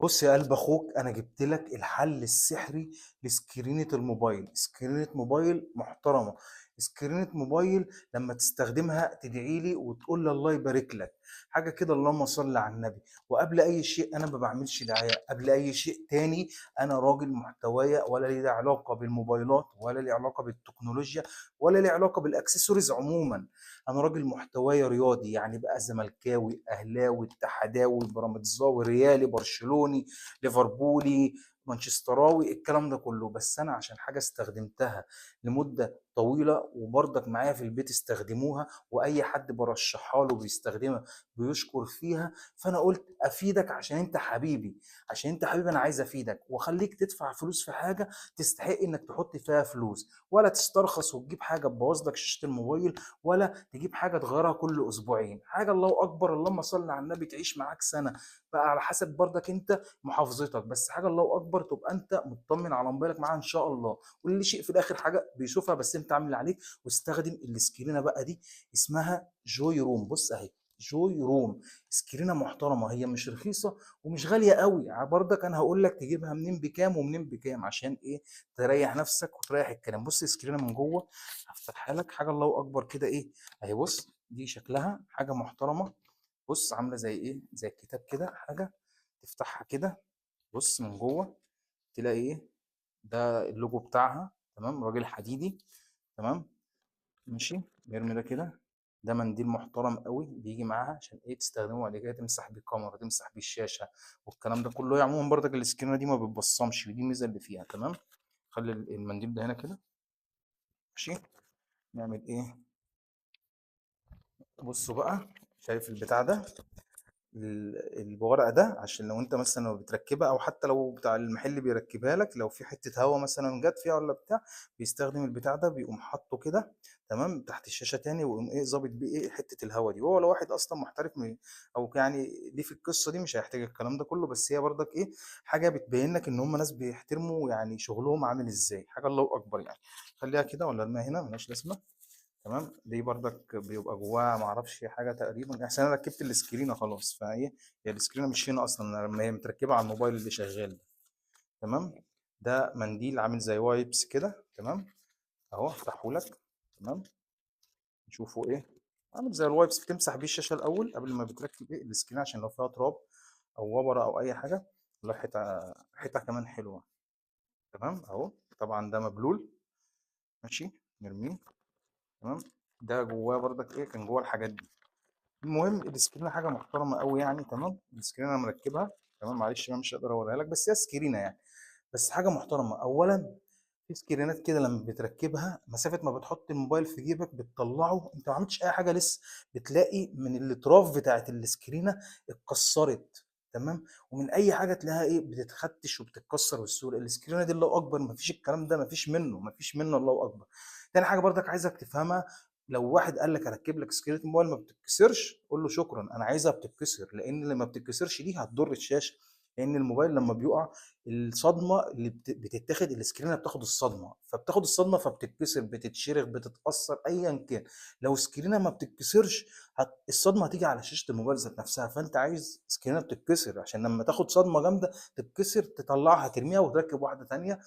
بص يا قلب اخوك، انا جبت لك الحل السحري لسكرينة الموبايل. سكرينة موبايل محترمة، سكرينة موبايل لما تستخدمها تدعي لي وتقول لي الله يبارك لك. حاجة كده، اللهم صل على النبي. وقبل اي شيء انا ما بعملش دعاية قبل اي شيء تاني. انا راجل محتوايا ولا لي علاقة بالموبايلات ولا لي علاقة بالتكنولوجيا ولا لي علاقة بالاكسسوارز عموما. انا راجل محتوايا رياضي، يعني بقى زملكاوي اهلاوي اتحداوي بيراميدزاوي ريالي برشلوني ليفربولي مانشستراوي الكلام ده كله. بس انا عشان حاجه استخدمتها لمده طويله وبرضك معايا في البيت استخدموها، واي حد برشحها له بيستخدمها بيشكر فيها، فانا قلت افيدك عشان انت حبيبي. عشان انت حبيبي انا عايز افيدك واخليك تدفع فلوس في حاجه تستحق انك تحط فيها فلوس، ولا تسترخص وتجيب حاجه تبوظ لك شاشه الموبايل، ولا تجيب حاجه تغيرها كل اسبوعين. حاجه الله اكبر اللهم صل على النبي تعيش معاك سنه، بقى على حسب برضك انت محافظتك. بس حاجه الله اكبر تبقى انت مطمن على موبايلك معاها ان شاء الله. واللي شيء في الاخر حاجه بيشوفها، بس انت عامل اللي عليك. واستخدم السكرينه بقى دي، اسمها جوي روم. بص اهي، جوي روم. سكرينه محترمه، هي مش رخيصه ومش غاليه قوي. برضك انا هقول لك تجيبها منين بكام ومنين بكام عشان ايه؟ تريح نفسك وتريح الكلام. بص السكرينه من جوه، هفتحها لك حاجه الله اكبر كده ايه اهي. بص دي شكلها حاجه محترمه. بص عامله زي ايه؟ زي الكتاب كده حاجه. تفتحها كده، بص من جوه تلاقي ايه؟ ده اللوجو بتاعها، تمام، راجل حديدي، تمام، ماشي. نرمي ده كده. ده منديل محترم قوي بيجي معاها عشان ايه؟ تستخدمه بعد كده تمسح بيه الكاميرا، تمسح بيه الشاشه والكلام ده كله. هي عموما برضك السكرينه دي ما بتبصمش، ودي الميزه اللي فيها، تمام. خلي المنديل ده هنا كده، ماشي. نعمل ايه؟ بصوا بقى، شايف البتاع ده؟ الورق ده عشان لو انت مثلا لو بتركبها، او حتى لو بتاع المحل بيركبها لك، لو في حته هوا مثلا جت فيها ولا بتاع، بيستخدم البتاع ده، بيقوم حاطه كده تمام تحت الشاشه تاني، ويقوم ايه ظابط بيه ايه حته الهوا دي. وهو لو واحد اصلا محترف او يعني ليه في القصه دي مش هيحتاج الكلام ده كله. بس هي برضك ايه؟ حاجه بتبين لك ان هم ناس بيحترموا يعني شغلهم عامل ازاي. حاجه الله اكبر يعني. خليها كده ولا ارميها هنا؟ ملهاش لازمه. تمام. دي برضك بيبقى جواها معرفش حاجه تقريبا، احسن انا ركبت السكرينه خلاص فايه. هي السكرينه مش هنا اصلا، أنا لما هي متركبه على الموبايل اللي شغال ده. تمام. ده منديل عامل زي وايبس كده، تمام. اهو افتحه لك، تمام. نشوفه ايه. عامل زي الوايبس بتمسح بيه الشاشه الاول قبل ما بتركب ايه السكرين، عشان لو فيها تراب او وبره او اي حاجه. والله حته كمان حلوه. تمام اهو. طبعا ده مبلول، ماشي. نرميه، تمام. ده جواه برضك ايه؟ كان جواه الحاجات دي. المهم السكرينه حاجه محترمه قوي يعني، تمام. السكرينه انا مركبها، تمام. معلش بقى مش هقدر اوريها لك، بس هي سكرينه يعني. بس حاجه محترمه. اولا في سكرينات كده لما بتركبها مسافه ما بتحط الموبايل في جيبك بتطلعه انت ما عملتش اي حاجه لسه، بتلاقي من الاطراف بتاعت السكرينه اتكسرت، تمام. ومن اي حاجه تلاقيها ايه؟ بتتختش وبتتكسر بسهوله. السكرينه دي الله اكبر، ما فيش الكلام ده، ما فيش منه، ما فيش منه، الله اكبر. تاني حاجه برضك عايزك تفهمها. لو واحد قال لك اركب لك سكرين موبايل ما بتتكسرش، قول له شكرا انا عايزها بتتكسر، لان اللي ما بتتكسرش دي هتضر الشاشه. لان الموبايل لما بيقع، الصدمه اللي بتتاخد السكرينه بتاخد الصدمه، فبتاخد الصدمه فبتتكسر، بتتشرخ، بتتاثر، ايا كان. لو السكرينه ما بتتكسرش، الصدمه هتيجي على شاشه الموبايل ذات نفسها. فانت عايز سكرينه بتتكسر عشان لما تاخد صدمه جامده تتكسر، تطلعها ترميها وتركب واحده تانيه.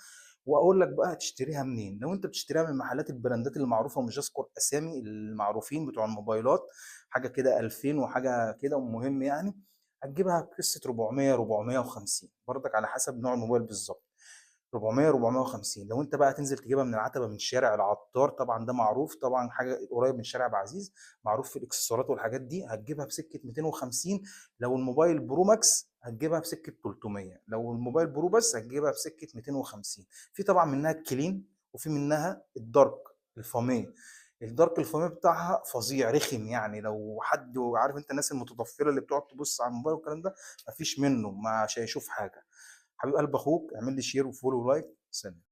واقول لك بقى تشتريها منين. لو انت بتشتريها من محلات البراندات المعروفه، ومش هذكر اسامي المعروفين بتوع الموبايلات، حاجه كده 2000 وحاجه كده، ومهم يعني، هتجيبها بقصه 400 450 برضك على حسب نوع الموبايل بالظبط. 400 450. لو انت بقى تنزل تجيبها من العتبه من شارع العطار، طبعا ده معروف، طبعا حاجه قريب من شارع ابو عزيز، معروف في الاكسسوارات والحاجات دي، هتجيبها بسكه 250. لو الموبايل برو ماكس هتجيبها بسكه 300. لو الموبايل برو بس هتجيبها بسكه 250. في طبعا منها الكلين، وفي منها الدارك الفاميه. الدارك الفاميه بتاعها فظيع رخم يعني، لو حد عارف انت الناس المتطفله اللي بتقعد تبص على الموبايل والكلام ده، مفيش منه، مش هيشوف حاجه. حبيب قلب اخوك، اعمل لي شير وفولو ولايك. سلام.